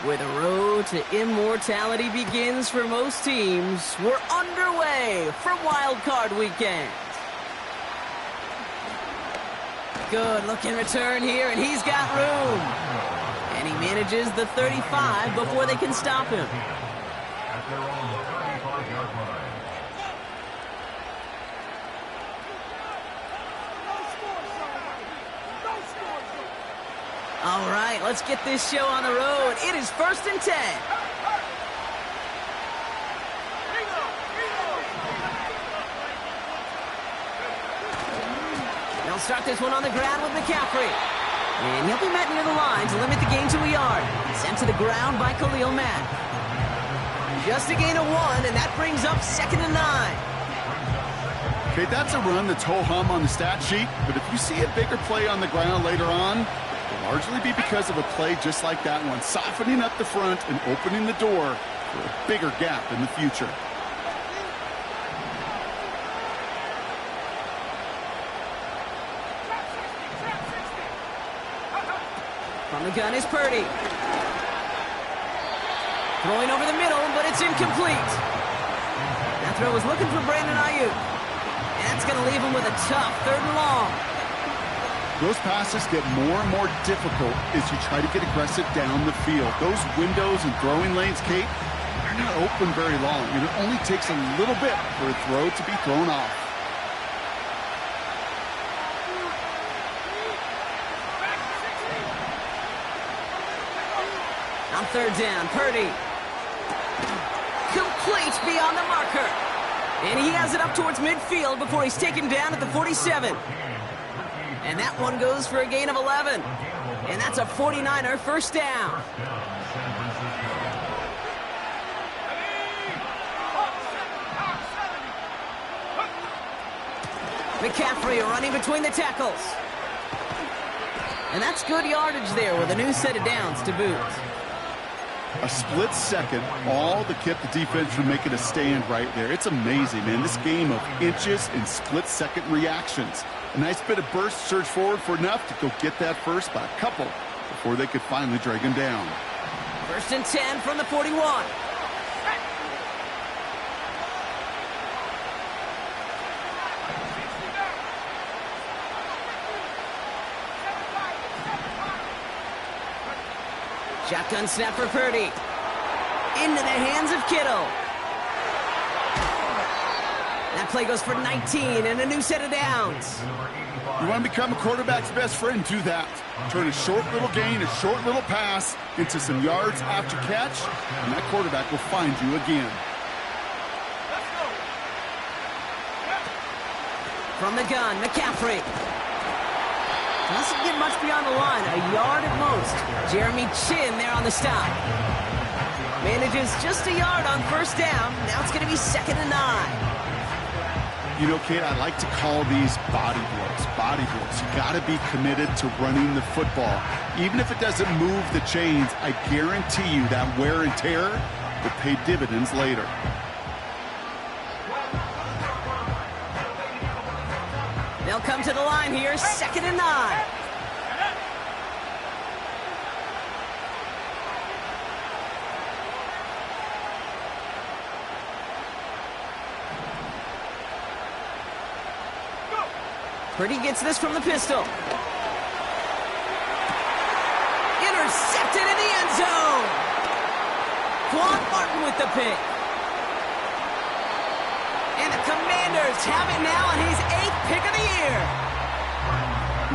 Where the road to immortality begins for most teams, we're underway for Wild Card Weekend. Good looking return here, and he's got room. And he manages the 35 before they can stop him. All right, let's get this show on the road. It is 1st and 10. They'll start this one on the ground with McCaffrey. And he'll be met near the line to limit the gain to a yard. Sent to the ground by Khalil Mack. Just a gain of 1, and that brings up 2nd and 9. Okay, that's a run that's ho-hum on the stat sheet, but if you see a bigger play on the ground later on, it'll largely be because of a play just like that one, softening up the front and opening the door for a bigger gap in the future. From the gun is Purdy. Throwing over the middle, but it's incomplete. That throw was looking for Brandon Ayuk. And that's going to leave him with a tough 3rd and long. Those passes get more and more difficult as you try to get aggressive down the field. Those windows and throwing lanes, Kate, they're not open very long, and it only takes a little bit for a throw to be thrown off. On 3rd down, Purdy. Complete beyond the marker. And he has it up towards midfield before he's taken down at the 47. And that one goes for a gain of 11. And that's a 49er 1st down. McCaffrey running between the tackles. And that's good yardage there with a new set of downs to boot. A split second, all that kept the defense from making a stand right there. It's amazing, man. This game of inches and split-second reactions. A nice bit of burst, surge forward for enough to go get that first by a couple before they could finally drag him down. 1st and 10 from the 41. Shotgun snap for Purdy. Into the hands of Kittle. That play goes for 19 and a new set of downs. You want to become a quarterback's best friend, do that. Turn a short little gain, a short little pass into some yards after catch, and that quarterback will find you again. From the gun, McCaffrey. Doesn't get much beyond the line, a yard at most. Jeremy Chin there on the stop. Manages just a yard on 1st down. Now it's going to be 2nd and 9. You know, Kate, I like to call these body blows. Body blows. You got to be committed to running the football. Even if it doesn't move the chains, I guarantee you that wear and tear will pay dividends later. They'll come to the line here, 2nd and 9. Purdy gets this from the pistol. Intercepted in the end zone. Quan Martin with the pick. And the Commanders have it now on his 8th pick of the year.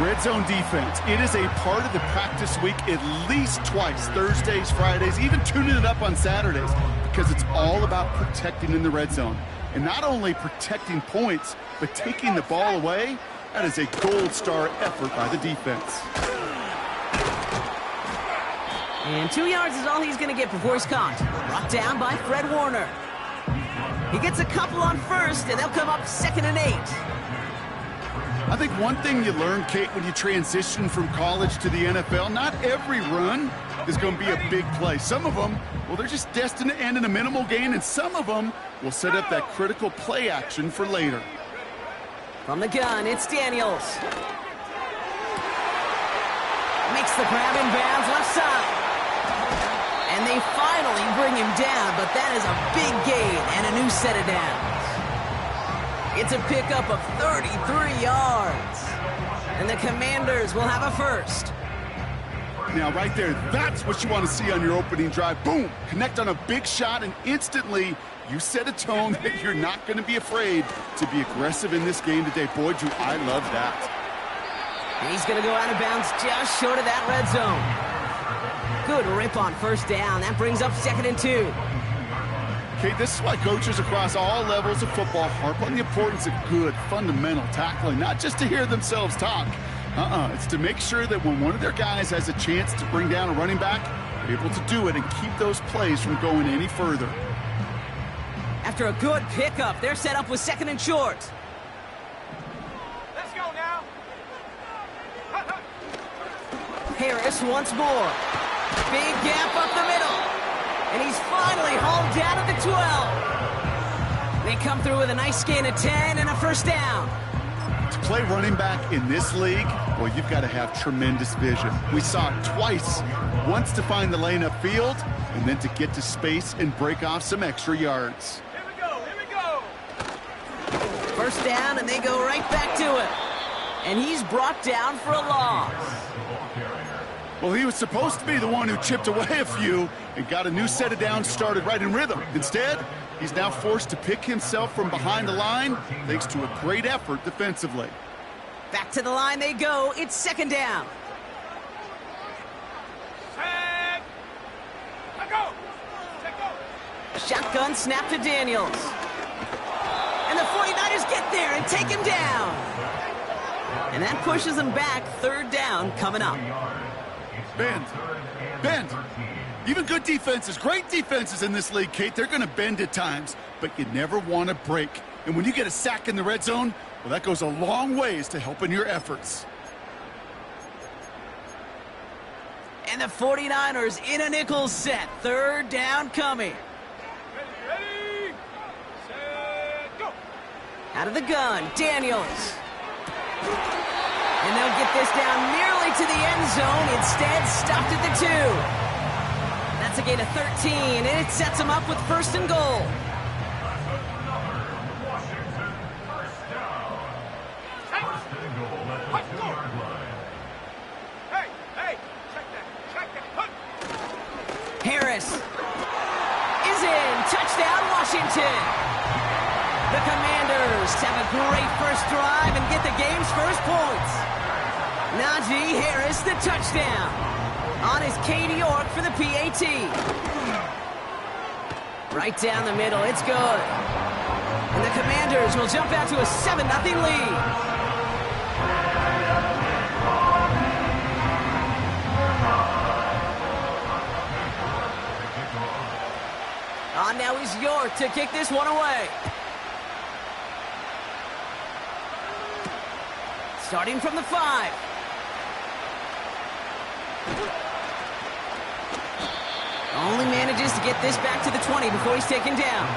Red zone defense. It is a part of the practice week at least twice. Thursdays, Fridays, even tuning it up on Saturdays. Because it's all about protecting in the red zone. And not only protecting points, but taking the ball away. That is a gold star effort by the defense. And 2 yards is all he's going to get before he's caught. Brought down by Fred Warner. He gets a couple on 1st, and they'll come up 2nd and 8. I think one thing you learn, Kate, when you transition from college to the NFL, not every run is going to be a big play. Some of them, well, they're just destined to end in a minimal gain, and some of them will set up that critical play action for later. From the gun, it's Daniels. Makes the grab in bounds left side. And bring him down, but that is a big gain and a new set of downs. It's a pickup of 33 yards. And the Commanders will have a first. Now, right there, that's what you want to see on your opening drive. Boom! Connect on a big shot, and instantly you set a tone that you're not going to be afraid to be aggressive in this game today. Boy, do I love that. He's going to go out of bounds just short of that red zone. Good rip on first down. That brings up 2nd and 2. Okay, this is why coaches across all levels of football harp on the importance of good, fundamental tackling, not just to hear themselves talk. It's to make sure that when one of their guys has a chance to bring down a running back, they're able to do it and keep those plays from going any further. After a good pickup, they're set up with 2nd and short. Let's go now. Harris once more. Big gap up the middle. And he's finally hauled down at the 12. They come through with a nice gain of 10 and a first down. To play running back in this league, well, you've got to have tremendous vision. We saw it twice. Once to find the lane upfield, and then to get to space and break off some extra yards. Here we go, here we go. First down, and they go right back to it. And he's brought down for a loss. Well, he was supposed to be the one who chipped away a few and got a new set of downs started right in rhythm. Instead, he's now forced to pick himself from behind the line thanks to a great effort defensively. Back to the line they go. It's 2nd down. Set. Let go. Let go. Shotgun snap to Daniels. And the 49ers get there and take him down. And that pushes them back. 3rd down coming up. Bend. Even good defenses, great defenses in this league, Kate, they're going to bend at times, but you never want to break. And when you get a sack in the red zone, well, that goes a long ways to helping your efforts. And the 49ers in a nickel set. 3rd down coming. Ready. Set. Go. Out of the gun, Daniels. And they'll get this down nearly to the end zone. Instead, stopped at the 2. That's a gain of 13, and it sets them up with 1st and goal. Hey, check that. Put. Harris is in. Touchdown, Washington. The Commanders have a great first drive and get the game's first points. Najee Harris, the touchdown. On is Katie York for the PAT. Right down the middle, it's good. And the Commanders will jump out to a 7-0 lead. On now is York to kick this one away. Starting from the 5. Only manages to get this back to the 20 before he's taken down.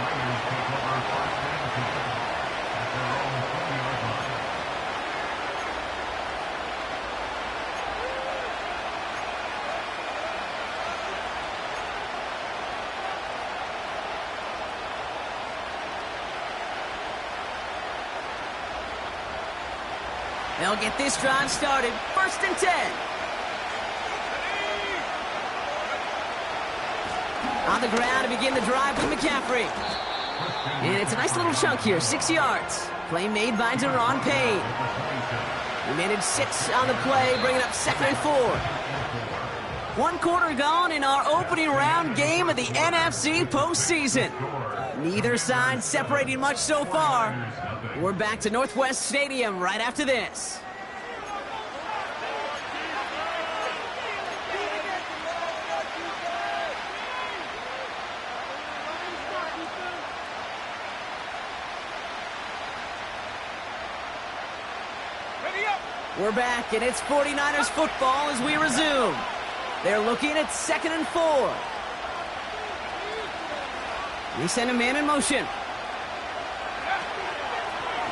They'll get this drive started. 1st and 10. On the ground to begin the drive with McCaffrey. And it's a nice little chunk here, 6 yards. Play made by Deron Payne. He managed 6 on the play, bringing up 2nd and 4. 1 quarter gone in our opening round game of the NFC postseason. Neither side separating much so far. We're back to Northwest Stadium right after this. We're back, and it's 49ers football as we resume. They're looking at 2nd and 4. We send a man in motion.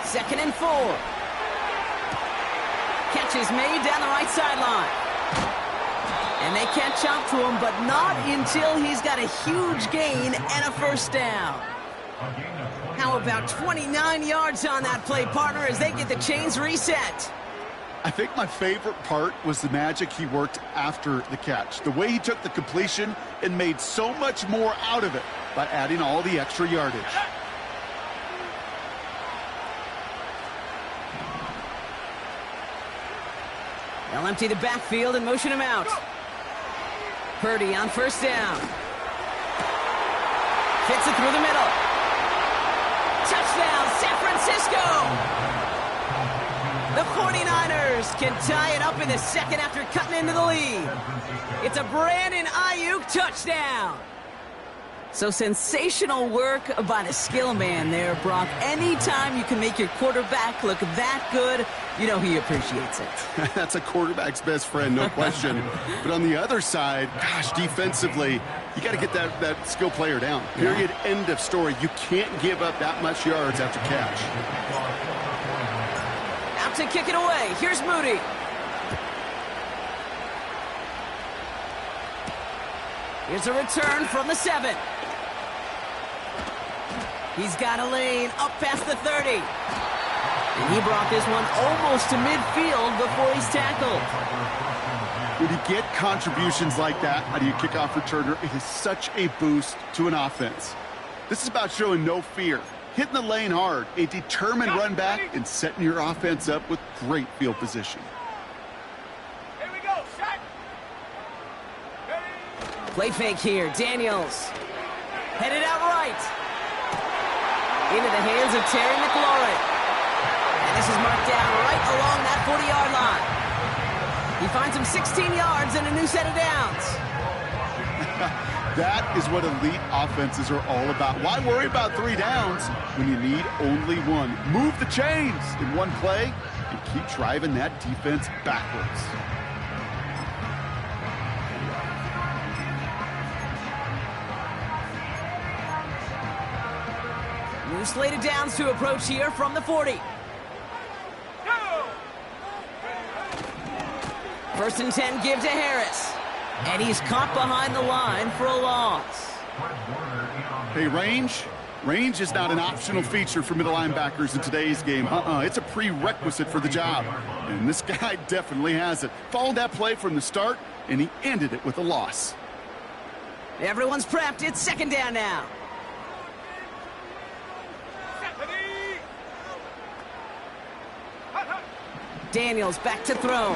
2nd and 4. Catch is made down the right sideline. And they catch up to him, but not until he's got a huge gain and a first down. How about 29 yards on that play, partner, as they get the chains reset? I think my favorite part was the magic he worked after the catch. The way he took the completion and made so much more out of it by adding all the extra yardage. They'll empty the backfield and motion him out. Purdy on first down. Fits it through the middle. Touchdown, San Francisco! The 49ers can tie it up in the second after cutting into the lead. It's a Brandon Ayuk touchdown. So sensational work by the skill man there, Brock. Anytime you can make your quarterback look that good, you know he appreciates it. That's a quarterback's best friend, no question. But on the other side, gosh, defensively, you got to get that skill player down. Period, end of story. You can't give up that much yards after catch. Out to kick it away. Here's Moody. Here's a return from the 7. He's got a lane up past the 30. And he brought this one almost to midfield before he's tackled. When you get contributions like that out of your kickoff returner, it is such a boost to an offense. This is about showing no fear, hitting the lane hard, a determined run back, and setting your offense up with great field position. Here we go, set. Play fake here, Daniels. Headed out right. Into the hands of Terry McLaurin. And this is marked down right along that 40-yard line. He finds him 16 yards and a new set of downs. That is what elite offenses are all about. Why worry about 3 downs when you need only one? Move the chains in one play and keep driving that defense backwards. New slate of downs to approach here from the 40. Go! First and 10 give to Harris. And he's caught behind the line for a loss. Hey, range is not an optional feature for middle linebackers in today's game. It's a prerequisite for the job. And this guy definitely has it. Followed that play from the start, and he ended it with a loss. Everyone's prepped. It's second down now. Daniels back to throw.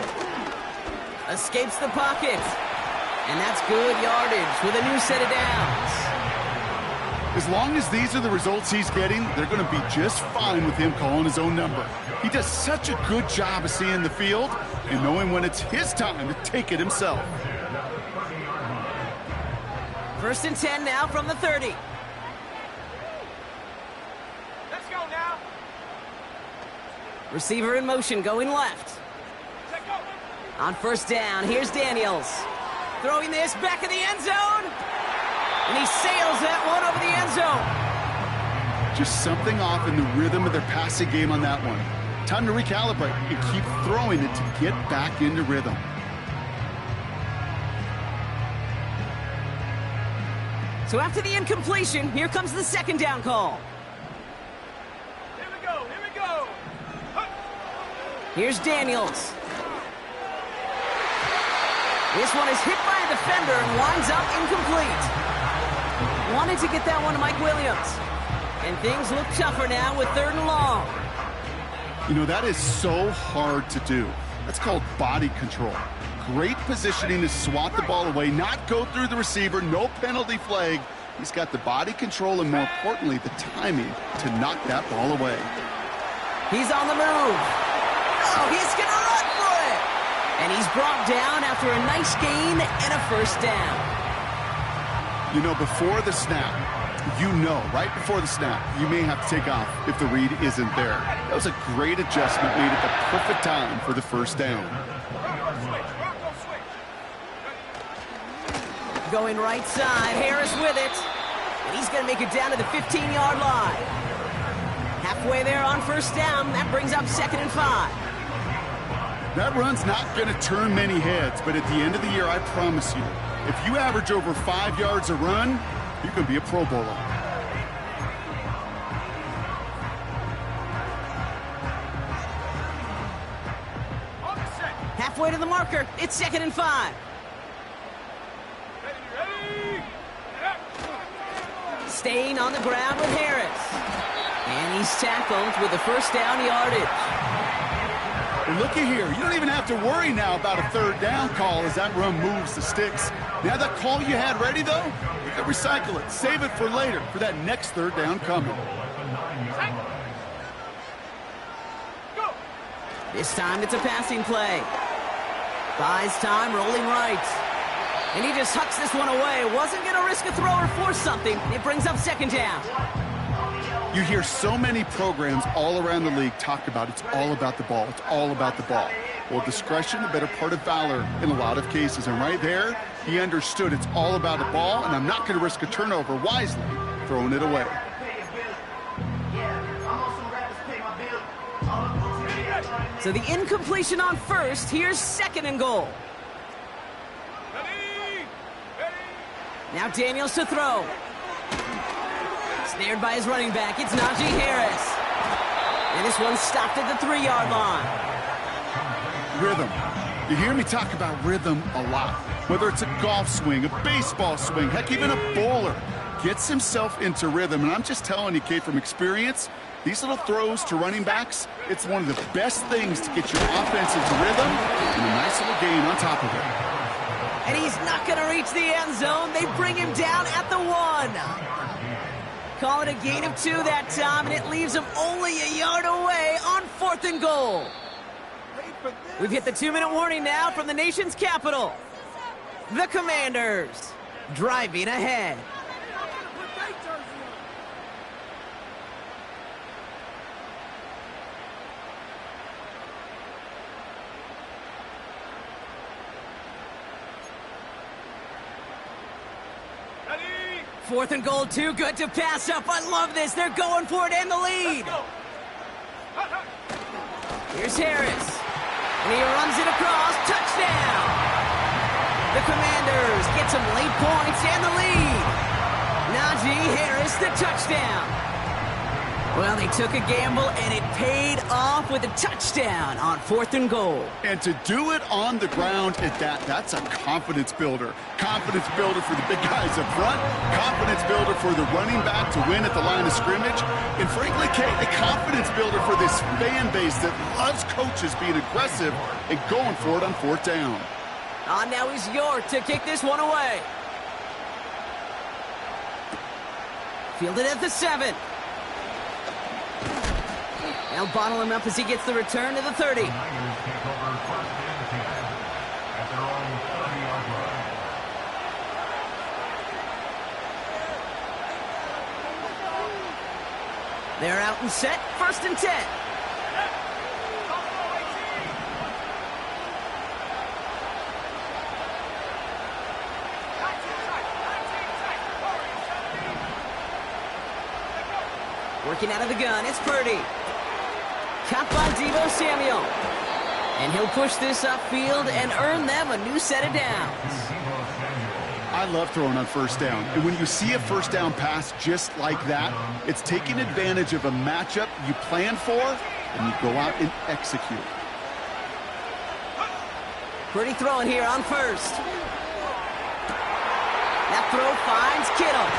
Escapes the pocket. And that's good yardage with a new set of downs. As long as these are the results he's getting, they're going to be just fine with him calling his own number. He does such a good job of seeing the field and knowing when it's his time to take it himself. First and 10 now from the 30. Let's go now. Receiver in motion going left. Set, go. On first down, here's Daniels. Throwing this back in the end zone. And he sails that one over the end zone. Just something off in the rhythm of their passing game on that one. Time to recalibrate and keep throwing it to get back into rhythm. So after the incompletion, here comes the second down call. Here we go, here we go. Huh. Here's Daniels. This one is hit by a defender and winds up incomplete. Wanted to get that one to Mike Williams. And things look tougher now with 3rd and long. You know, that is so hard to do. That's called body control. Great positioning to swat the ball away, not go through the receiver, no penalty flag. He's got the body control and, more importantly, the timing to knock that ball away. He's on the move. Oh, he's going to run for it. And he's brought down after a nice gain and a first down. You know, before the snap, right before the snap, you may have to take off if the read isn't there. That was a great adjustment made at the perfect time for the first down. Bronco switch. Going right side, Harris with it. And he's going to make it down to the 15-yard line. Halfway there on first down, that brings up 2nd and 5. That run's not going to turn many heads, but at the end of the year, I promise you, if you average over 5 yards a run, you can be a Pro Bowler. Halfway to the marker. It's 2nd and 5. Staying on the ground with Harris. And he's tackled with the first down yardage. And looky here, you don't even have to worry now about a 3rd down call as that run moves the sticks. Now that call you had ready, though, you can recycle it. Save it for later, for that next 3rd down coming. This time it's a passing play. Buys time, rolling right. And he just hucks this one away. Wasn't going to risk a throw or force something. It brings up 2nd down. You hear so many programs all around the league talk about it's all about the ball. It's all about the ball. Well, discretion, the better part of valor in a lot of cases. And right there, he understood it's all about the ball, and I'm not going to risk a turnover wisely, throwing it away. So the incompletion on 1st. Here's 2nd and goal. Now Daniels to throw. Snared by his running back. It's Najee Harris. And this one's stopped at the 3-yard line. Rhythm. You hear me talk about rhythm a lot. Whether it's a golf swing, a baseball swing, heck, even a bowler gets himself into rhythm. And I'm just telling you, Kate, from experience, these little throws to running backs, it's one of the best things to get your offense into rhythm and a nice little gain on top of it. And he's not going to reach the end zone. They bring him down at the 1. Call it a gain of 2 that time, and it leaves him only a yard away on 4th and goal. We've hit the 2-minute warning now from the nation's capital. The Commanders driving ahead. Fourth and goal, too good to pass up. I love this. They're going for it and the lead. Here's Harris. And he runs it across. Touchdown. The Commanders get some late points and the lead. Najee Harris, the touchdown. Well, they took a gamble, and it paid off with a touchdown on 4th and goal. And to do it on the ground at that's a confidence builder. Confidence builder for the big guys up front. Confidence builder for the running back to win at the line of scrimmage. And frankly, Kate, a confidence builder for this fan base that loves coaches being aggressive and going for it on 4th down. Now he's York to kick this one away. Fielded at the 7. They'll bottle him up as he gets the return to the 30. They're out and set. 1st and 10. Working out of the gun, it's Purdy. Caught by Deebo Samuel. And he'll push this upfield and earn them a new set of downs. I love throwing on 1st down. And when you see a 1st down pass just like that, it's taking advantage of a matchup you plan for, and you go out and execute. Purdy throwing here on 1st. That throw finds Kittle.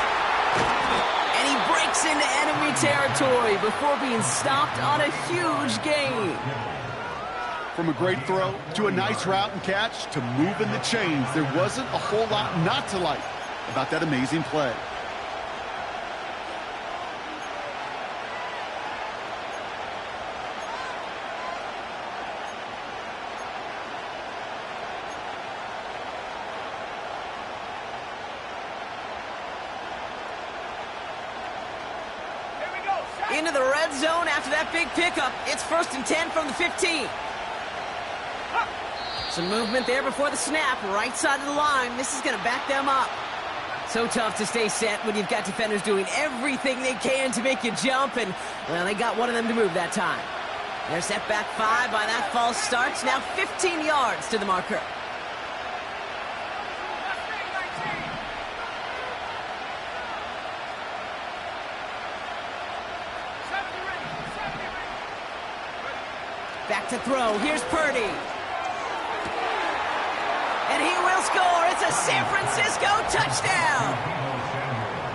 And he breaks into enemy territory before being stopped on a huge gain. From a great throw to a nice route and catch to moving the chains, there wasn't a whole lot not to like about that amazing play. Into the red zone after that big pickup. It's 1st and 10 from the 15. Some movement there before the snap. Right side of the line. This is going to back them up. So tough to stay set when you've got defenders doing everything they can to make you jump. And, well, they got one of them to move that time. They're set back 5 by that false start. Now 15 yards to the marker. Back to throw. Here's Purdy. And he will score. It's a San Francisco touchdown.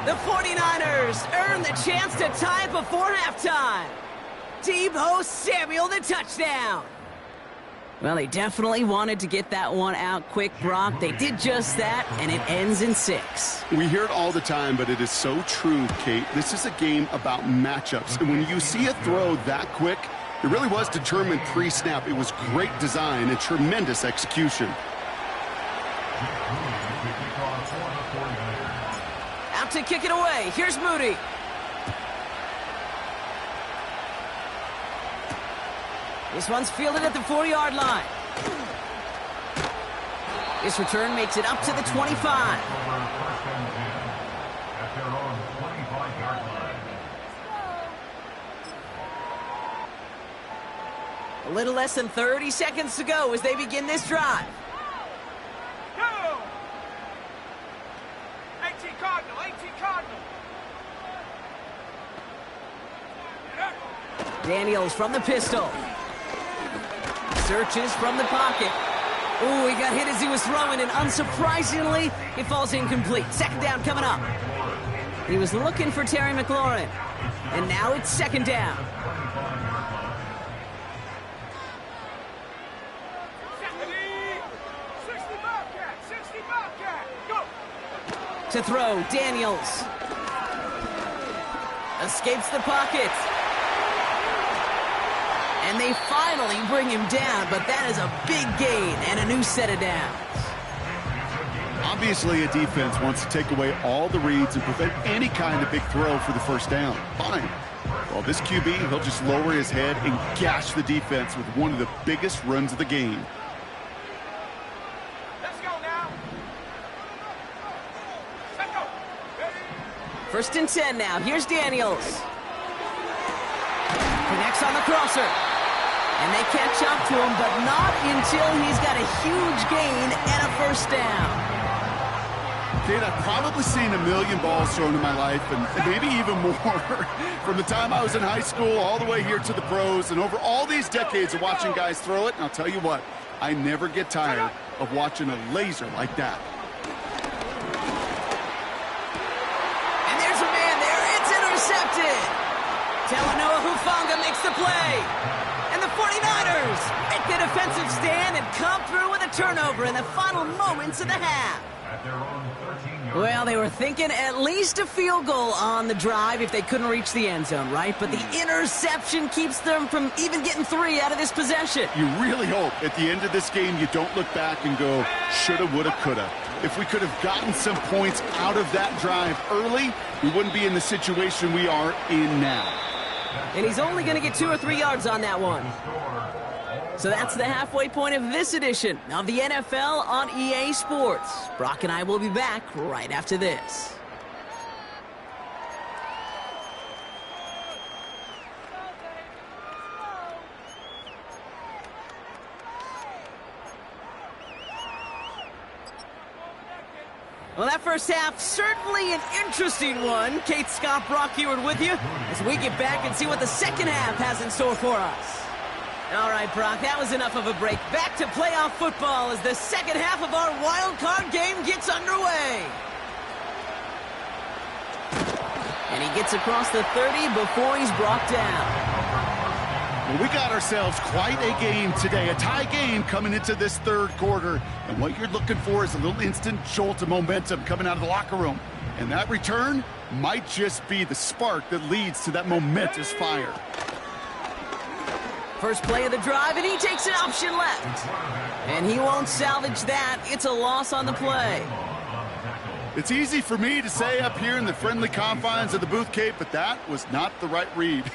The 49ers earn the chance to tie it before halftime. Deebo Samuel, the touchdown. Well, they definitely wanted to get that one out quick, Brock. They did just that, and it ends in 6. We hear it all the time, but it is so true, Kate. This is a game about matchups. And when you see a throw that quick, it really was determined pre-snap. It was great design and tremendous execution. Out to kick it away. Here's Moody. This one's fielded at the 4-yard line. This return makes it up to the 25. A little less than 30 seconds to go as they begin this drive. Go! 18 Cardinal, 18 Cardinal. Daniels from the pistol. Searches from the pocket. Ooh, he got hit as he was throwing, and unsurprisingly, it falls incomplete. Second down coming up. He was looking for Terry McLaurin, and now it's second down. 60 Bobcat, 60 Bobcat. Go! To throw, Daniels. Escapes the pocket. And they finally bring him down, but that is a big gain and a new set of downs. Obviously, a defense wants to take away all the reads and prevent any kind of big throw for the first down. Fine. Well, this QB, he'll just lower his head and gash the defense with one of the biggest runs of the game. Let's go now. Let's go. First and 10 now. Here's Daniels. Connects on the crosser. And they catch up to him, but not until he's got a huge gain and a first down. Kate, I've probably seen a million balls thrown in my life, and maybe even more. From the time I was in high school all the way here to the pros, and over all these decades of watching guys throw it, and I'll tell you what, I never get tired of watching a laser like that. And there's a man there. It's intercepted. Talanoa Hufanga makes the play. And the 49ers make the defensive stand and come through with a turnover in the final moments of the half. Well, they were thinking at least a field goal on the drive if they couldn't reach the end zone, right? But the interception keeps them from even getting 3 out of this possession. You really hope at the end of this game you don't look back and go, shoulda, woulda, coulda. If we could have gotten some points out of that drive early, we wouldn't be in the situation we are in now. And he's only going to get 2 or 3 yards on that one. So that's the halfway point of this edition of the NFL on EA Sports. Brock and I will be back right after this. Well, that first half, certainly an interesting one. Kate Scott, Brock Huard with you as we get back and see what the second half has in store for us. All right, Brock, that was enough of a break. Back to playoff football as the second half of our wild card game gets underway. And he gets across the 30 before he's brought down. Well, we got ourselves quite a game today, a tie game coming into this third quarter. And what you're looking for is a little instant jolt of momentum coming out of the locker room. And that return might just be the spark that leads to that momentous fire. First play of the drive, and he takes an option left. And he won't salvage that. It's a loss on the play. It's easy for me to say up here in the friendly confines of the booth, Kate, but that was not the right read.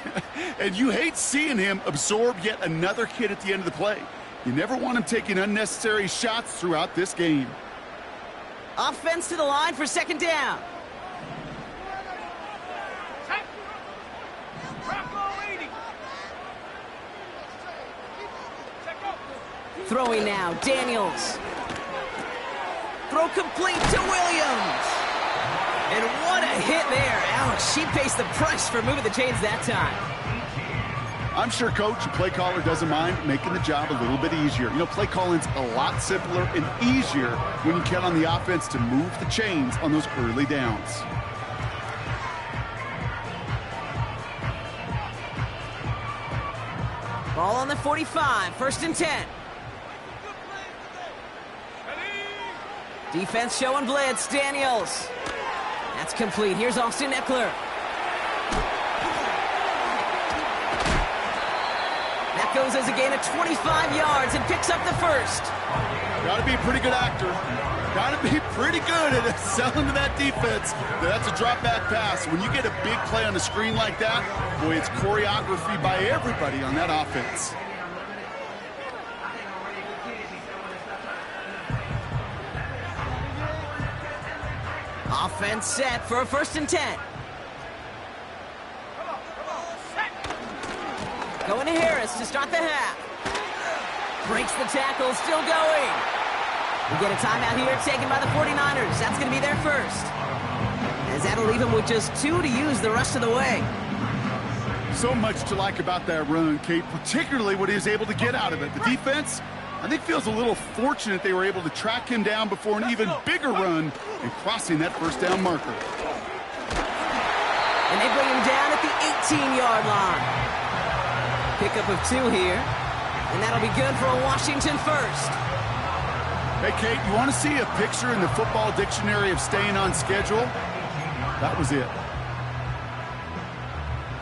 And you hate seeing him absorb yet another hit at the end of the play. You never want him taking unnecessary shots throughout this game. Offense to the line for second down. Throwing now, Daniels. Throw complete to Williams. And what a hit there. Ouch, she pays the price for moving the chains that time. I'm sure coach and play caller doesn't mind making the job a little bit easier. You know, play calling's a lot simpler and easier when you count on the offense to move the chains on those early downs. Ball on the 45, 1st and 10. Defense showing blitz, Daniels. That's complete. Here's Austin Eckler. That goes as a gain of 25 yards and picks up the first. Got to be a pretty good actor. Got to be pretty good at selling to that defense. That's a drop back pass. When you get a big play on the screen like that, boy, it's choreography by everybody on that offense. Offense set for a 1st and 10. Going to Harris to start the half. Breaks the tackle, still going. We get a timeout here taken by the 49ers. That's going to be their first. As that'll leave him with just 2 to use the rest of the way. So much to like about that run, Kate, particularly what he was able to get out of it. The defense, I think, feels a little fortunate they were able to track him down before an even bigger run and crossing that 1st down marker. And they bring him down at the 18-yard line. Pickup of 2 here, and that'll be good for a Washington first. Hey, Kate, you want to see a picture in the football dictionary of staying on schedule? That was it.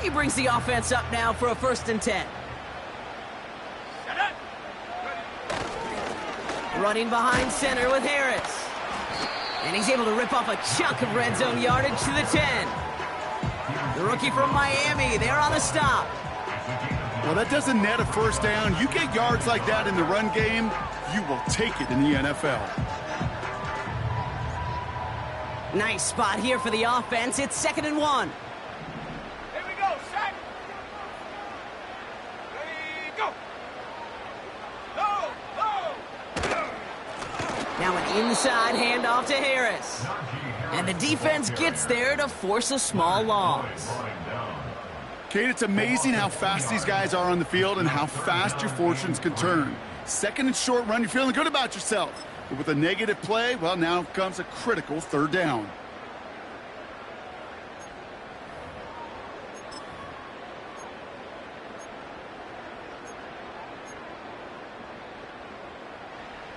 He brings the offense up now for a 1st and 10. Running behind center with Harris. And he's able to rip off a chunk of red zone yardage to the 10. The rookie from Miami, they're on the stop. Well, that doesn't net a 1st down. You get yards like that in the run game, you will take it in the NFL. Nice spot here for the offense. It's 2nd and 1. Here we go, sack. Ready, go. Go. Now an inside handoff to Harris. And the defense gets there to force a small loss. Kate, it's amazing how fast these guys are on the field and how fast your fortunes can turn. 2nd and short run, you're feeling good about yourself. But with a negative play, well, now comes a critical 3rd down.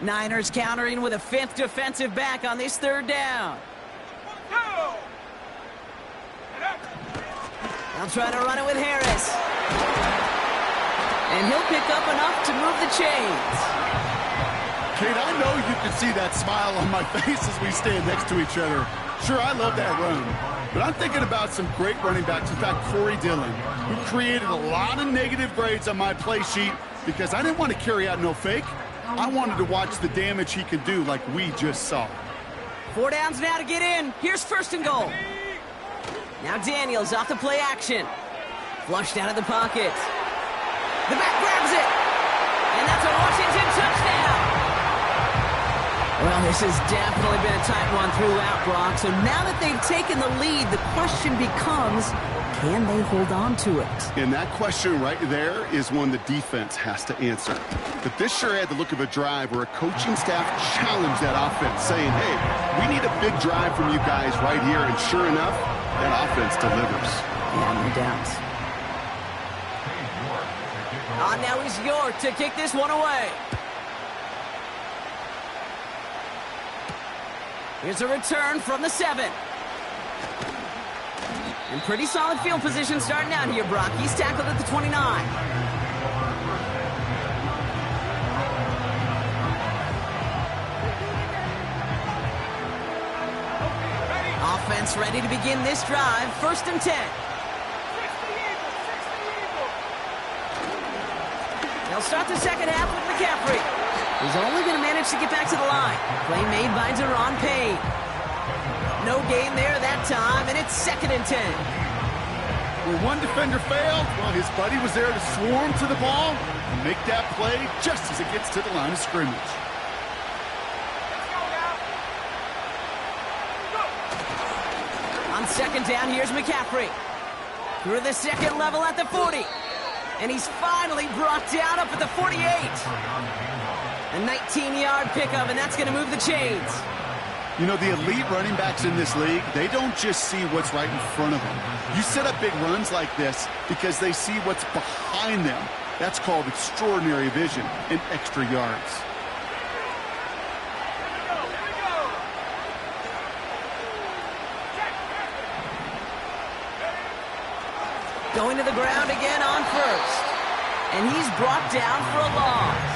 Niners countering with a 5th defensive back on this 3rd down. Go. They'll try to run it with Harris. And he'll pick up enough to move the chains. Kate, I know you can see that smile on my face as we stand next to each other. Sure, I love that run. But I'm thinking about some great running backs. In fact, Corey Dillon, who created a lot of negative grades on my play sheet because I didn't want to carry out no fake. I wanted to watch the damage he could do like we just saw. 4 downs now to get in. Here's 1st and goal. Now Daniels off the play action. Flushed out of the pocket. The back grabs it. And that's a Washington touchdown. Well, this has definitely been a tight one throughout, Brock. So now that they've taken the lead, the question becomes, can they hold on to it? And that question right there is one the defense has to answer. But this sure had the look of a drive where a coaching staff challenged that offense, saying, hey, we need a big drive from you guys right here. And sure enough, that offense delivers. Yeah, no doubt. Now is York to kick this one away. Here's a return from the 7. And pretty solid field position starting out here, Brock. He's tackled at the 29. Offense ready to begin this drive. 1st and 10. They'll start the second half with McCaffrey. He's only going to manage to get back to the line. Play made by Deron Payne. No gain there that time, and it's 2nd and 10. Where one defender failed, well, his buddy was there to swarm to the ball and make that play just as it gets to the line of scrimmage. On second down, here's McCaffrey. Through the second level at the 40. And he's finally brought down up at the 48. A 19-yard pickup, and that's going to move the chains. You know, the elite running backs in this league, they don't just see what's right in front of them. You set up big runs like this because they see what's behind them. That's called extraordinary vision and extra yards. Going to the ground again on first. And he's brought down for a loss.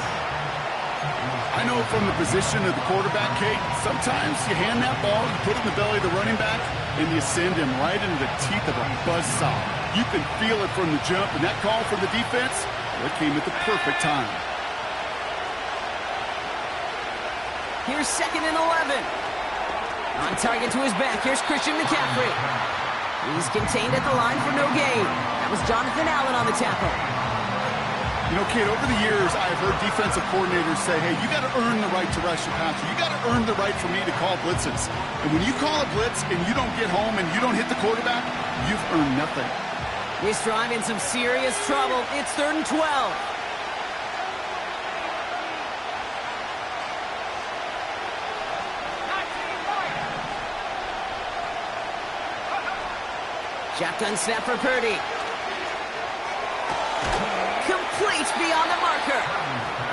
I know from the position of the quarterback, Kate, sometimes you hand that ball, you put it in the belly of the running back, and you send him right into the teeth of a buzzsaw. You can feel it from the jump, and that call from the defense, well, it came at the perfect time. Here's 2nd and 11. On target to his back, here's Christian McCaffrey. He's contained at the line for no gain. That was Jonathan Allen on the tackle. You know, Kate, over the years, I've heard defensive coordinators say, hey, you got to earn the right to rush your passer. You got to earn the right for me to call blitzes. And when you call a blitz and you don't get home and you don't hit the quarterback, you've earned nothing. This drive in some serious trouble. It's 3rd and 12. Shotgun snap for Purdy. Complete beyond the marker.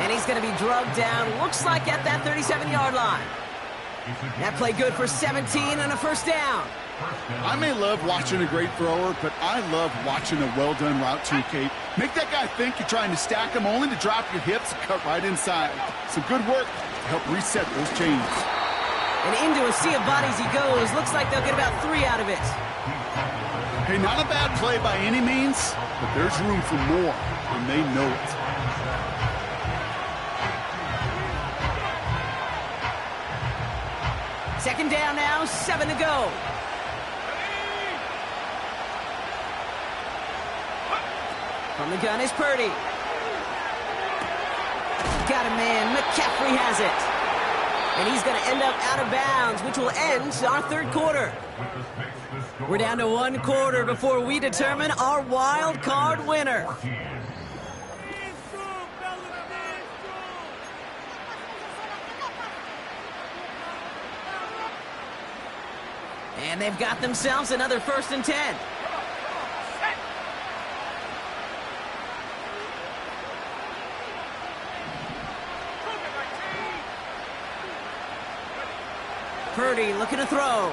And he's going to be drugged down, looks like at that 37-yard line. That play good for 17 and a first down. I may love watching a great thrower, but I love watching a well-done route too, Kate. Make that guy think you're trying to stack him only to drop your hips and cut right inside. Some good work to help reset those chains. And into a sea of bodies he goes. Looks like they'll get about 3 out of it. Hey, not a bad play by any means, but there's room for more, and they know it. Second down now, 7 to go. From the gun is Purdy. Got a man, McCaffrey has it. And he's going to end up out of bounds, which will end our third quarter. We're down to 1 quarter before we determine our wild card winner. And they've got themselves another 1st and 10. Purdy looking to throw.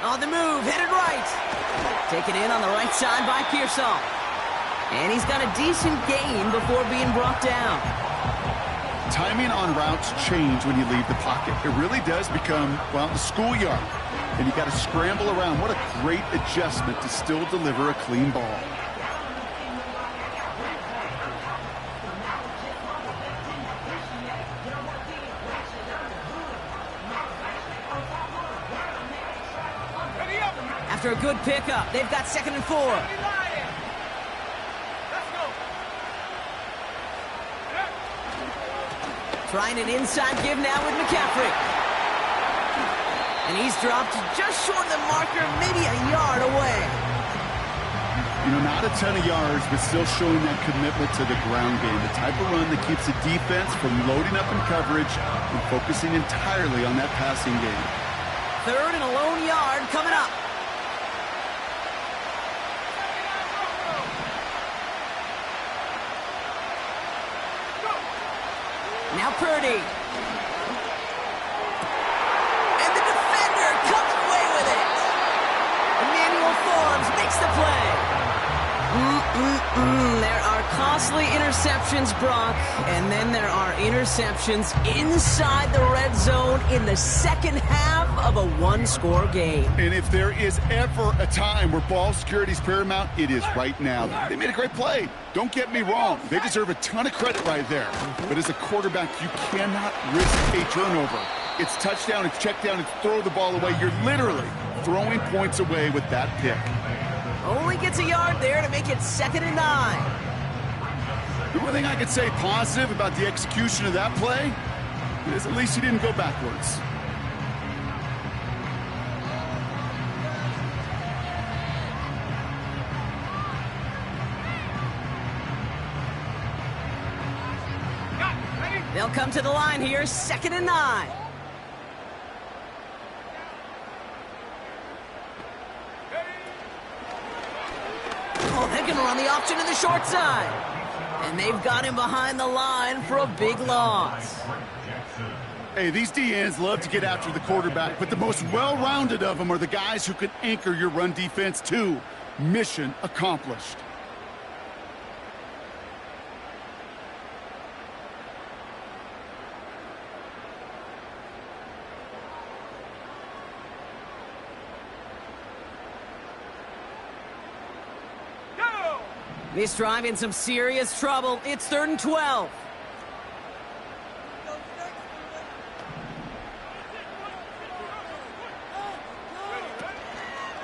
On the move, headed right. Taken in on the right side by Pearsall. And he's got a decent gain before being brought down. Timing on routes change when you leave the pocket. It really does become, well, the schoolyard. And you got to scramble around. What a great adjustment to still deliver a clean ball. After a good pickup, they've got 2nd and 4. Trying an inside give now with McCaffrey. And he's dropped just short of the marker, maybe a yard away. You know, not a ton of yards, but still showing that commitment to the ground game. The type of run that keeps the defense from loading up in coverage and focusing entirely on that passing game. 3rd and a lone yard coming up. Now Purdy. And the defender comes away with it. Emmanuel Forbes makes the play. There are costly interceptions, Brock, and then there are interceptions inside the red zone in the second half of a 1-score game. And if there is ever a time where ball security is paramount, it is right now. They made a great play. Don't get me wrong. They deserve a ton of credit right there. But as a quarterback, you cannot risk a turnover. It's touchdown, it's check down, it's throw the ball away. You're literally throwing points away with that pick. Only gets a yard there to make it 2nd and 9. The one thing I could say positive about the execution of that play is at least he didn't go backwards. They'll come to the line here, 2nd and 9. Oh, they're going to run the option to the short side. And they've got him behind the line for a big loss. Hey, these DNs love to get after the quarterback, but the most well-rounded of them are the guys who can anchor your run defense too. Mission accomplished. This drive in some serious trouble. It's 3rd and 12.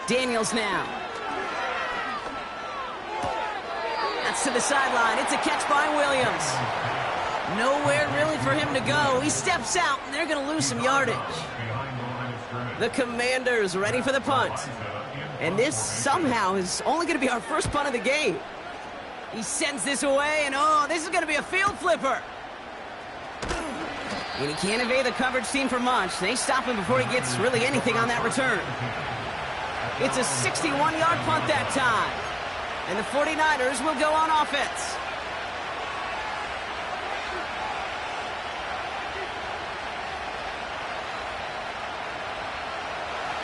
Daniels now. That's to the sideline. It's a catch by Williams. Nowhere really for him to go. He steps out, and they're going to lose some yardage. The Commanders ready for the punt. And this somehow is only going to be our first punt of the game. He sends this away, and oh, this is going to be a field flipper. And he can't evade the coverage team for much. They stop him before he gets really anything on that return. It's a 61-yard punt that time. And the 49ers will go on offense.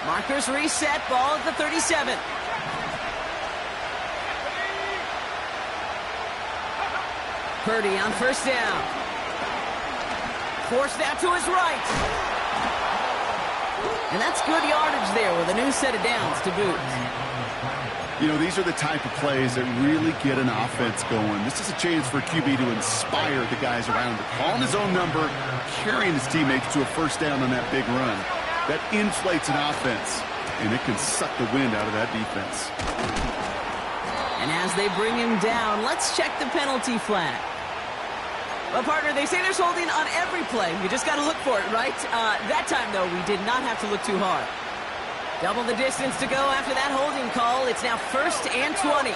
Markers reset, ball at the 37. Purdy on 1st down. Forced out to his right. And that's good yardage there with a new set of downs to boot. You know, these are the type of plays that really get an offense going. This is a chance for a QB to inspire the guys around him. Calling his own number, carrying his teammates to a 1st down on that big run. That inflates an offense, and it can suck the wind out of that defense. And as they bring him down, let's check the penalty flag. Well, partner, they say there's holding on every play. You just got to look for it, right? That time, though, we did not have to look too hard. Double the distance to go after that holding call. It's now 1st and 20.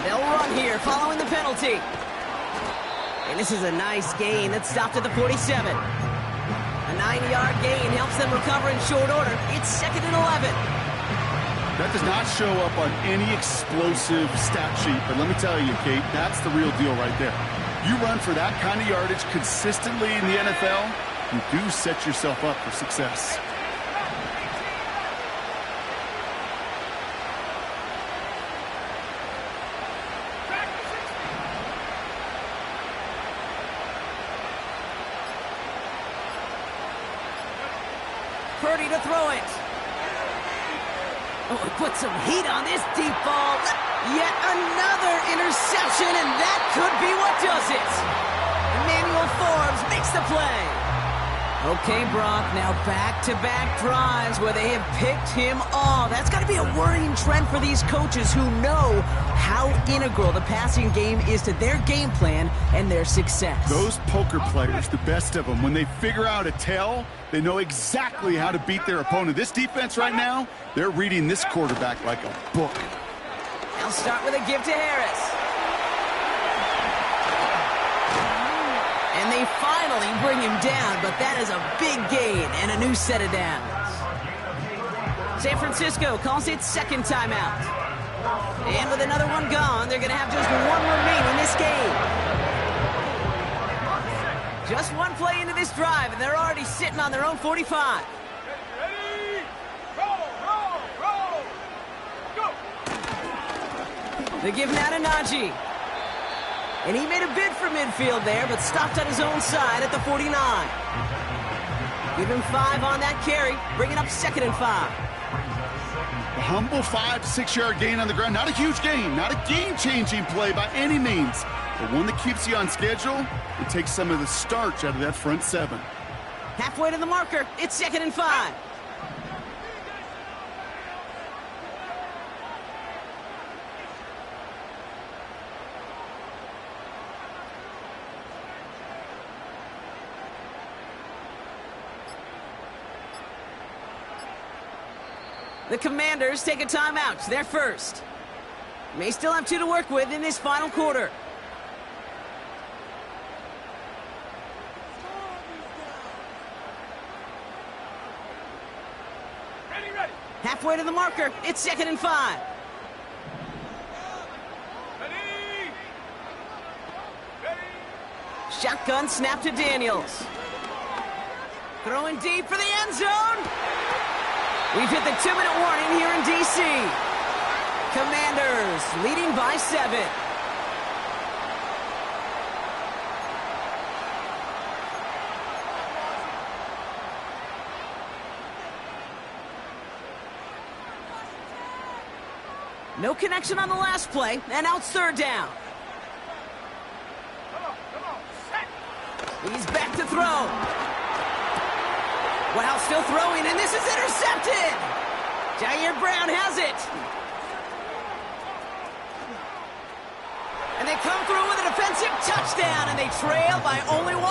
They'll run here following the penalty. And this is a nice gain that stopped at the 47. A 9-yard gain helps them recover in short order. It's 2nd and 11. That does not show up on any explosive stat sheet, but let me tell you, Kate, that's the real deal right there. You run for that kind of yardage consistently in the NFL, you do set yourself up for success. Purdy to throw it. Oh, put some heat on this deep ball. Yet another interception, and that could be what does it. Emmanuel Forbes makes the play. Okay, Brock, now back-to-back drives where they have picked him off. That's got to be a worrying trend for these coaches who know how integral the passing game is to their game plan and their success. Those poker players, the best of them, when they figure out a tell, they know exactly how to beat their opponent. This defense right now, they're reading this quarterback like a book. They'll start with a give to Harris. And they finally bring him down, but that is a big gain and a new set of downs. San Francisco calls it 2nd timeout. And with another one gone, they're going to have just one remaining in this game. Just one play into this drive, and they're already sitting on their own 45. Ready? Roll, roll, roll. Go. They give now to Najee. And he made a bid for midfield there, but stopped on his own side at the 49. Give him 5 on that carry, bringing up 2nd and 5. A humble 5 to 6 yard gain on the ground. Not a huge gain, not a game-changing play by any means, but one that keeps you on schedule and takes some of the starch out of that front 7. Halfway to the marker, it's 2nd and 5. The Commanders take a timeout. They're first. May still have 2 to work with in this final quarter. Ready. Halfway to the marker. It's 2nd and 5. Ready. Shotgun snap to Daniels. Throwing deep for the end zone. We've hit the 2-minute warning here in D.C. Commanders leading by 7. No connection on the last play, and now it's 3rd down. Come on. Set. He's back to throw. Wow, still throwing, and this is intercepted. Jair Brown has it. And they come through with a defensive touchdown, and they trail by only 1.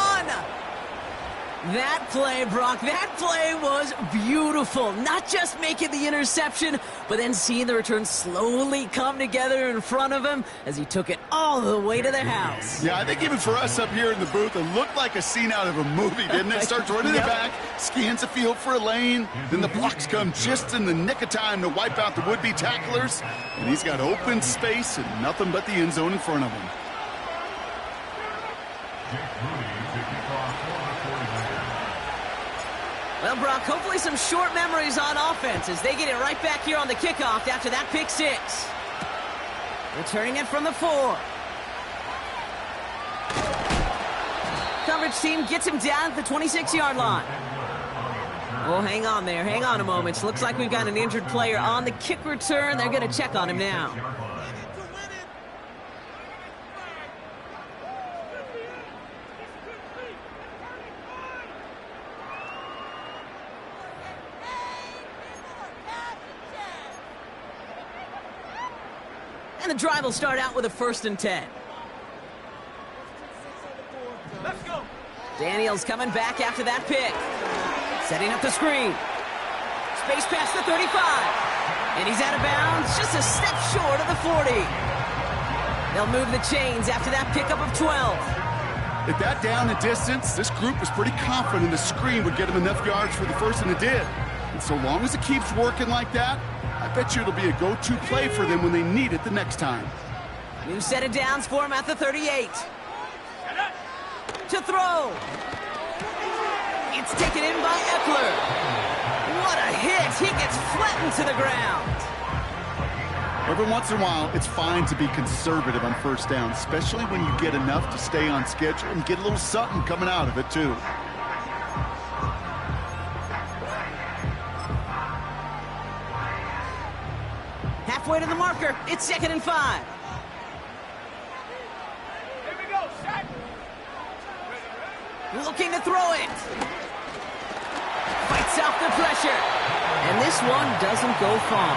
That play, Brock, that play was beautiful. Not just making the interception, but then seeing the return slowly come together in front of him as he took it all the way to the house. Yeah, I think even for us up here in the booth, it looked like a scene out of a movie, didn't it? Starts running the back, scans the field for a lane, then the blocks come just in the nick of time to wipe out the would-be tacklers, and he's got open space and nothing but the end zone in front of him. Well, Brock, hopefully some short memories on offense as they get it right back here on the kickoff after that pick 6. Returning it from the 4. Coverage team gets him down at the 26-yard line. Oh, hang on there. Hang on a moment. Looks like we've got an injured player on the kick return. They're going to check on him now. And the drive will start out with a 1st and 10. Let's go. Daniels coming back after that pick. Setting up the screen. Space past the 35. And he's out of bounds, just a step short of the 40. They'll move the chains after that pickup of 12. At that down and distance, this group was pretty confident the screen would get him enough yards for the 1st, and it did. And so long as it keeps working like that, I bet you it'll be a go-to play for them when they need it the next time. New set of downs for him at the 38. To throw. It's taken in by Eckler. What a hit. He gets flattened to the ground. Every once in a while, it's fine to be conservative on 1st down, especially when you get enough to stay on schedule and get a little something coming out of it, too. Halfway to the marker. It's 2nd and 5. Here we go. Set. Looking to throw it. Fights off the pressure. And this one doesn't go far.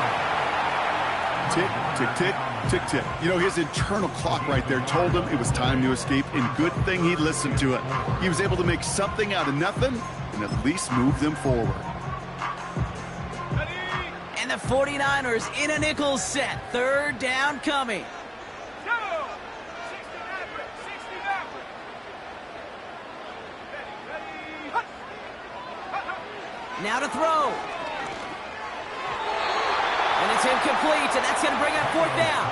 Tick, tick, tick, tick, tick. You know, his internal clock right there told him it was time to escape, and good thing he listened to it. He was able to make something out of nothing and at least move them forward. And the 49ers in a nickel set. 3rd down coming. Go. 60 Maverick. 60 Maverick. Ready. Hut. Now to throw. And it's incomplete, and that's going to bring up 4th down.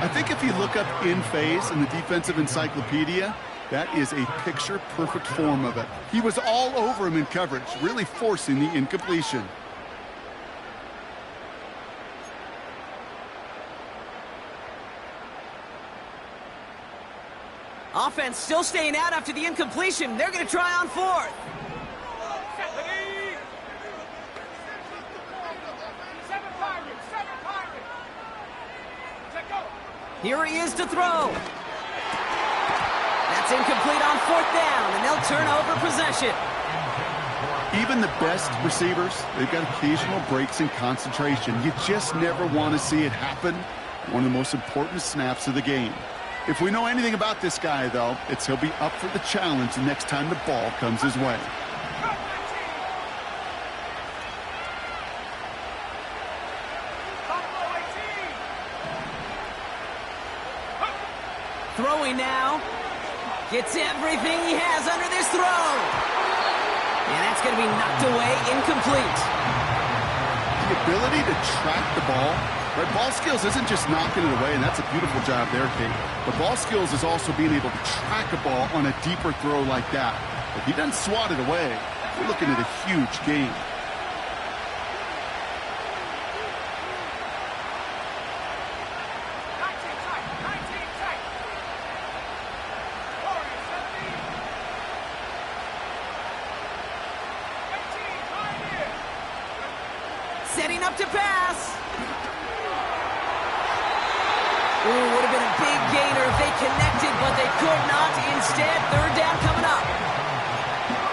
I think if you look up in phase in the defensive encyclopedia, that is a picture-perfect form of it. He was all over him in coverage, really forcing the incompletion. Offense still staying out after the incompletion. They're going to try on 4th. Ready. 7 Pirates. 7 Pirates. Check go. Here he is to throw. That's incomplete on 4th down, and they'll turn over possession. Even the best receivers, they've got occasional breaks in concentration. You just never want to see it happen. One of the most important snaps of the game. If we know anything about this guy, though, it's he'll be up for the challenge the next time the ball comes his way. throwing now. Gets everything he has under this throw. And that's going to be knocked away, incomplete. The ability to track the ball, right? Ball skills isn't just knocking it away, and that's a beautiful job there, Kate. But ball skills is also being able to track a ball on a deeper throw like that. If he doesn't swat it away, we're looking at a huge gain. Setting up to pass. Ooh, would have been a big gainer if they connected, but they could not. Instead, third down coming up.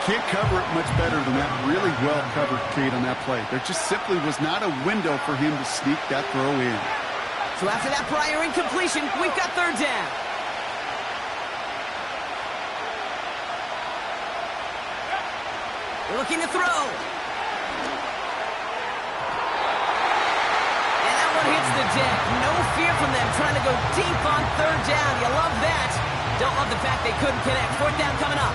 Can't cover it much better than that. Really well covered, Kate, on that play. There just simply was not a window for him to sneak that throw in. So after that prior incompletion, we've got third down. They're looking to throw. Hits the deck. No fear from them trying to go deep on third down. You love that. Don't love the fact they couldn't connect. Fourth down coming up.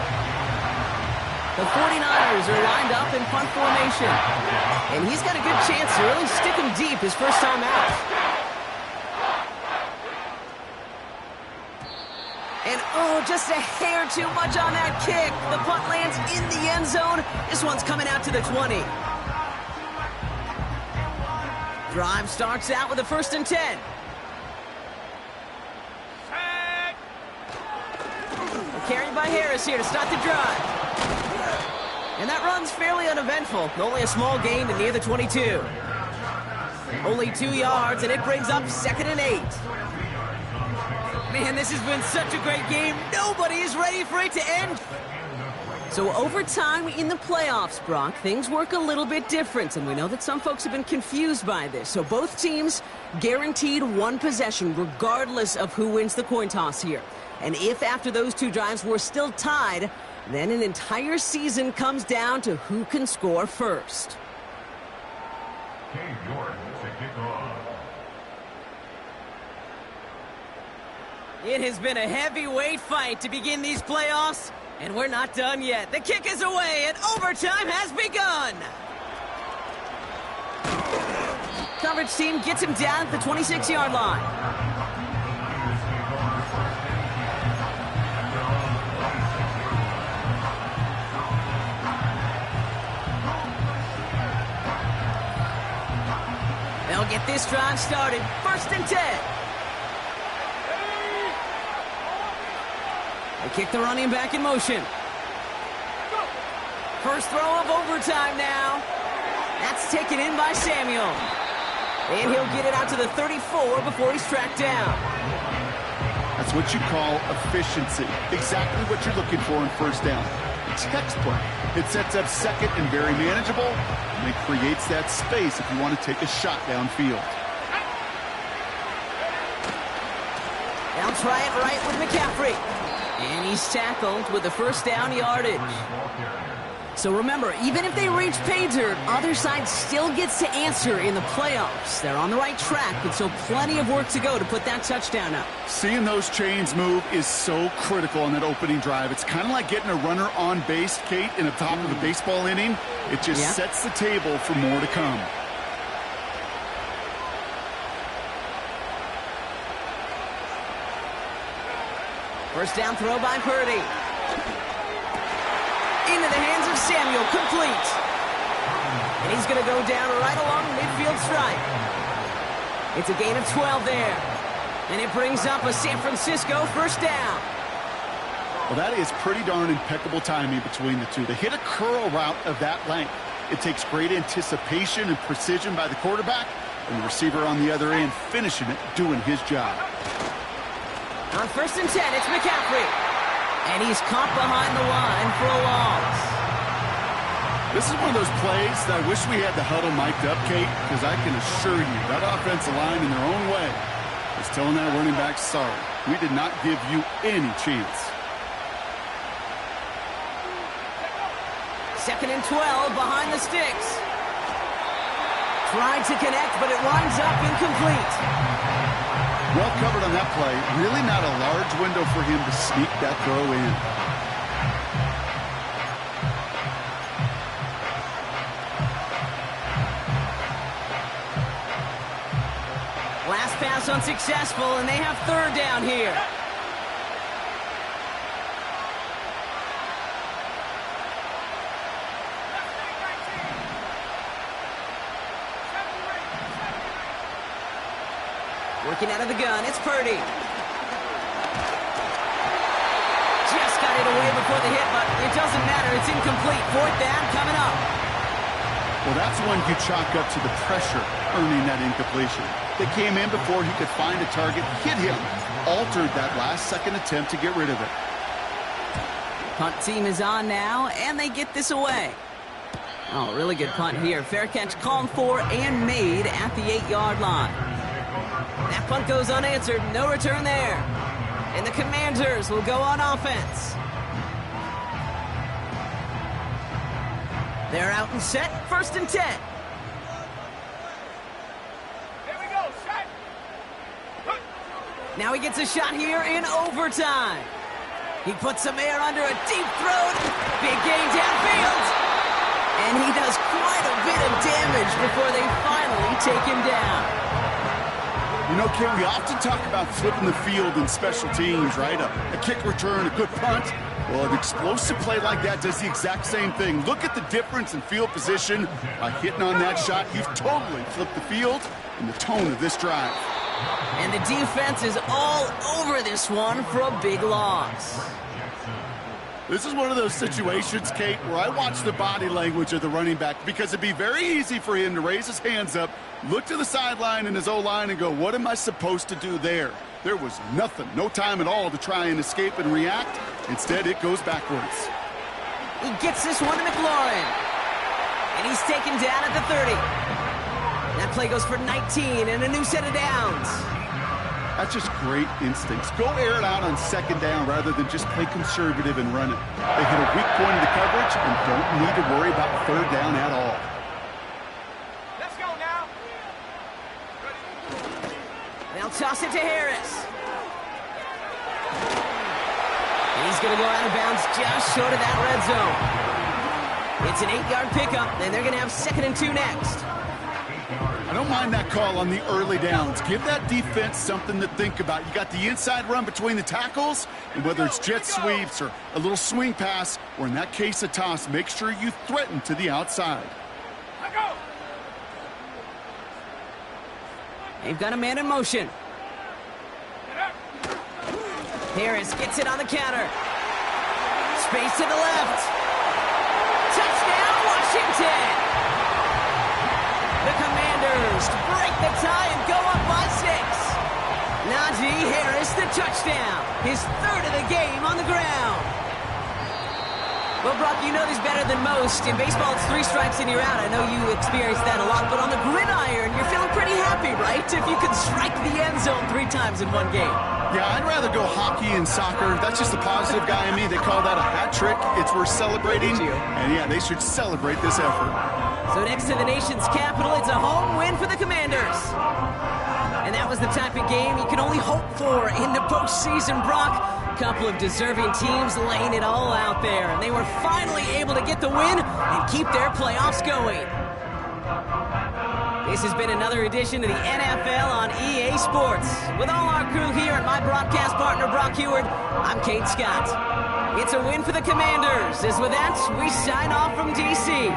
The 49ers are lined up in punt formation. And he's got a good chance to really stick him deep his first time out. And oh, just a hair too much on that kick. The punt lands in the end zone. This one's coming out to the 20. Drive starts out with a 1st and 10. Carried by Harris here to start the drive. And that run's fairly uneventful. Only a small gain to near the 22. Only 2 yards, and it brings up 2nd and 8. Man, this has been such a great game. Nobody is ready for it to end. So over time in the playoffs, Brock, things work a little bit different, and we know that some folks have been confused by this. So both teams guaranteed one possession regardless of who wins the coin toss here. And if after those 2 drives we're still tied, then an entire season comes down to who can score first. It has been a heavyweight fight to begin these playoffs. And we're not done yet. The kick is away, and overtime has begun. Coverage team gets him down at the 26-yard line. They'll get this drive started. 1st and 10. They kick the running back in motion. First throw of overtime now. That's taken in by Samuel. And he'll get it out to the 34 before he's tracked down. That's what you call efficiency. Exactly what you're looking for in first down. Textbook. It sets up 2nd and very manageable, and it creates that space if you want to take a shot downfield. They'll try it right with McCaffrey. And he's tackled with the 1st down yardage. So remember, even if they reach pay dirt, other side still gets to answer in the playoffs. They're on the right track, but still plenty of work to go to put that touchdown up. Seeing those chains move is so critical on that opening drive. It's kind of like getting a runner on base, Kate, in the top of the baseball inning. It just sets the table for more to come. First down throw by Purdy. Into the hands of Samuel, complete. And he's going to go down right along the midfield stripe. It's a gain of 12 there. And it brings up a San Francisco 1st down. Well, that is pretty darn impeccable timing between the two. They hit a curl route of that length. It takes great anticipation and precision by the quarterback, and the receiver on the other end finishing it, doing his job. On 1st and 10, it's McCaffrey. And he's caught behind the line for a loss. This is one of those plays that I wish we had the huddle mic'd up, Kate, because I can assure you that offensive line in their own way is telling that running back, sorry, we did not give you any chance. 2nd and 12 behind the sticks. Tried to connect, but it winds up incomplete. Well covered on that play. Really not a large window for him to sneak that throw in. Last pass unsuccessful, and they have third down here. Working out of the gun, it's Purdy. Just got it away before the hit, but it doesn't matter. It's incomplete. Fourth down coming up. Well, that's one you chalk up to the pressure earning that incompletion. They came in before he could find a target, hit him, altered that last-second attempt to get rid of it. Punt team is on now, and they get this away. Oh, really good punt here. Fair catch called for and made at the 8-yard line. That punt goes unanswered. No return there. And the Commanders will go on offense. They're out and set. 1st and 10. Here we go, set. Now he gets a shot here in overtime. He puts some air under a deep throw. Big gain downfield. And he does quite a bit of damage before they finally take him down. You know, Ken, we often talk about flipping the field in special teams, right? A kick return, a good punt. Well, an explosive play like that does the exact same thing. Look at the difference in field position. By hitting on that shot, you've totally flipped the field and the tone of this drive. And the defense is all over this one for a big loss. This is one of those situations, Kate, where I watch the body language of the running back because it'd be very easy for him to raise his hands up, look to the sideline in his O-line and go, what am I supposed to do there? There was nothing, no time at all to try and escape and react. Instead, it goes backwards. He gets this one to McLaurin. And he's taken down at the 30. That play goes for 19 and a new set of downs. That's just great instincts. Go air it out on 2nd down rather than just play conservative and run it. They hit a weak point of the coverage and don't need to worry about 3rd down at all. Let's go now. They'll toss it to Harris. He's going to go out of bounds just short of that red zone. It's an 8-yard pickup, and they're going to have 2nd and 2 next. I don't mind that call on the early downs. Give that defense something to think about. You got the inside run between the tackles, and whether it's jet sweeps or a little swing pass, or in that case a toss, make sure you threaten to the outside. Let go. They've got a man in motion. Harris gets it on the counter. Space to the left. Touchdown, Washington! The Commanders break the tie and go up by 6. Najee Harris, the touchdown. His 3rd of the game on the ground. Well, Brock, you know this better than most. In baseball, it's 3 strikes and you're out. I know you experienced that a lot, but on the gridiron, you're feeling pretty happy, right? If you could strike the end zone 3 times in one game. Yeah, I'd rather go hockey and soccer. That's just the positive guy in me. They call that a hat trick. It's worth celebrating. And yeah, they should celebrate this effort. So next to the nation's capital, it's a home win for the Commanders. And that was the type of game you can only hope for in the postseason, Brock. A couple of deserving teams laying it all out there. And they were finally able to get the win and keep their playoffs going. This has been another edition of the NFL on EA Sports. With all our crew here and my broadcast partner, Brock Heward, I'm Kate Scott. It's a win for the Commanders, as with that, we sign off from D.C.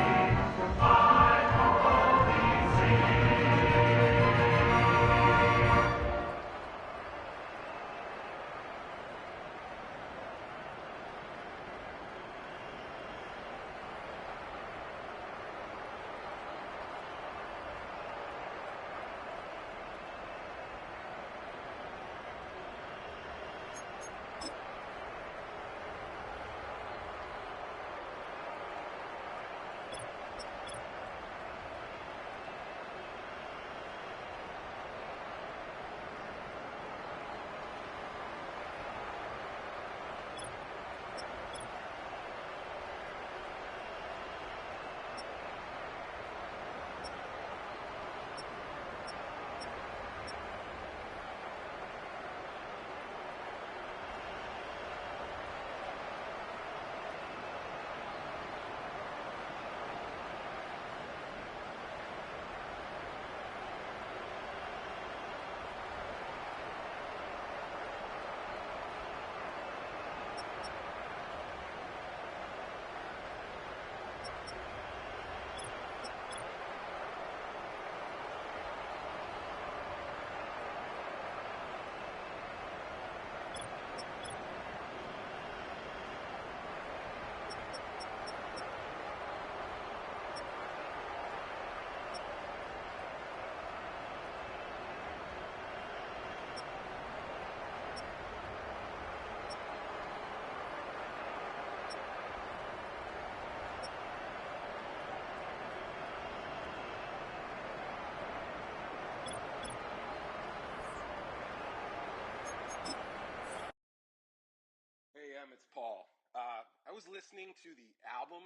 It's Paul. I was listening to the album